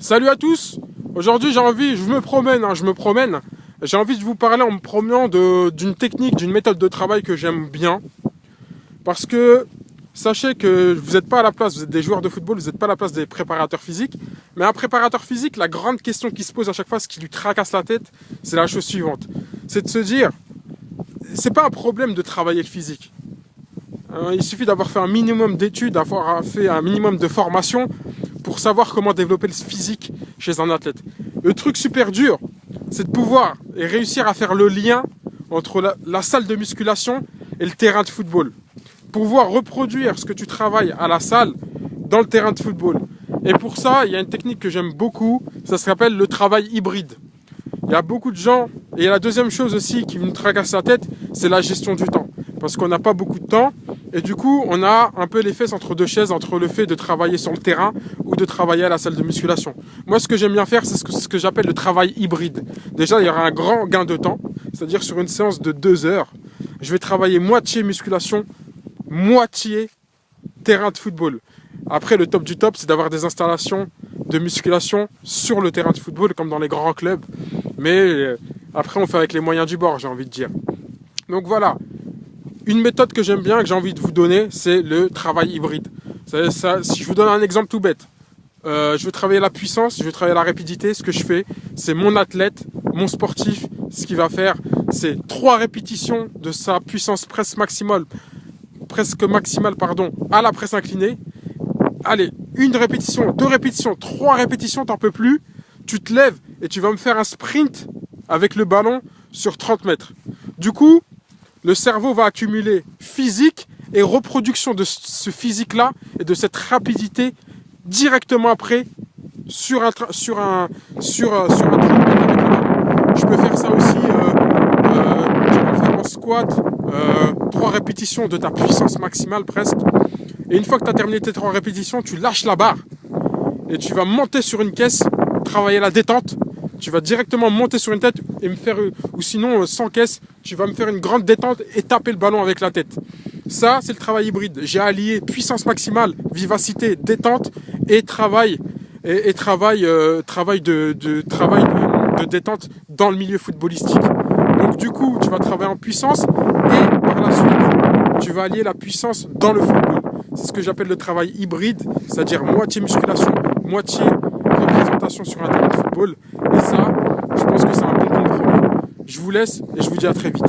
Salut à tous. Aujourd'hui je me promène. J'ai envie de vous parler en me promenant d'une technique, d'une méthode de travail que j'aime bien. Parce que sachez que vous n'êtes pas à la place, vous êtes des joueurs de football, vous n'êtes pas à la place des préparateurs physiques. Mais un préparateur physique, la grande question qui se pose à chaque fois, ce qui lui tracasse la tête, c'est la chose suivante. C'est de se dire, c'est pas un problème de travailler le physique. Il suffit d'avoir fait un minimum d'études, d'avoir fait un minimum de formation pour savoir comment développer le physique chez un athlète. Le truc super dur, c'est de pouvoir et réussir à faire le lien entre la salle de musculation et le terrain de football. Pouvoir reproduire ce que tu travailles à la salle dans le terrain de football. Et pour ça, il y a une technique que j'aime beaucoup, ça s'appelle le travail hybride. Il y a beaucoup de gens, et la deuxième chose aussi qui me tracasse la tête, c'est la gestion du temps. Parce qu'on n'a pas beaucoup de temps, et du coup, on a un peu les fesses entre deux chaises, entre le fait de travailler sur le terrain ou de travailler à la salle de musculation. Moi, ce que j'aime bien faire, c'est ce que j'appelle le travail hybride. Déjà, il y aura un grand gain de temps, c'est-à-dire sur une séance de 2 heures, je vais travailler moitié musculation, moitié terrain de football. Après, le top du top, c'est d'avoir des installations de musculation sur le terrain de football, comme dans les grands clubs. Mais après, on fait avec les moyens du bord, j'ai envie de dire. Donc voilà. Une méthode que j'aime bien, que j'ai envie de vous donner, c'est le travail hybride. Si je vous donne un exemple tout bête, je veux travailler la puissance, je veux travailler la rapidité. Ce que je fais, c'est mon athlète, mon sportif, ce qu'il va faire, c'est 3 répétitions de sa puissance presque maximale, à la presse inclinée. Allez, 1 répétition, 2 répétitions, 3 répétitions, t'en peux plus. Tu te lèves et tu vas me faire un sprint avec le ballon sur 30 mètres. Du coup, le cerveau va accumuler physique et reproduction de ce physique-là et de cette rapidité directement après sur un 30 mètres avec le ballon. Je peux faire ça aussi, tu vas faire en squat, 3 répétitions de ta puissance maximale presque. Et une fois que tu as terminé tes 3 répétitions, tu lâches la barre et tu vas monter sur une caisse, travailler la détente. Tu vas directement monter sur une tête et me faire, ou sinon sans caisse, tu vas me faire une grande détente et taper le ballon avec la tête. Ça, c'est le travail hybride. J'ai allié puissance maximale, vivacité, détente et travail de détente dans le milieu footballistique. Donc du coup, tu vas travailler en puissance et par la suite, tu vas allier la puissance dans le football. C'est ce que j'appelle le travail hybride, c'est-à-dire moitié musculation, moitié représentation sur un terrain de football. Et ça, je pense que c'est un bon compromis. Je vous laisse et je vous dis à très vite.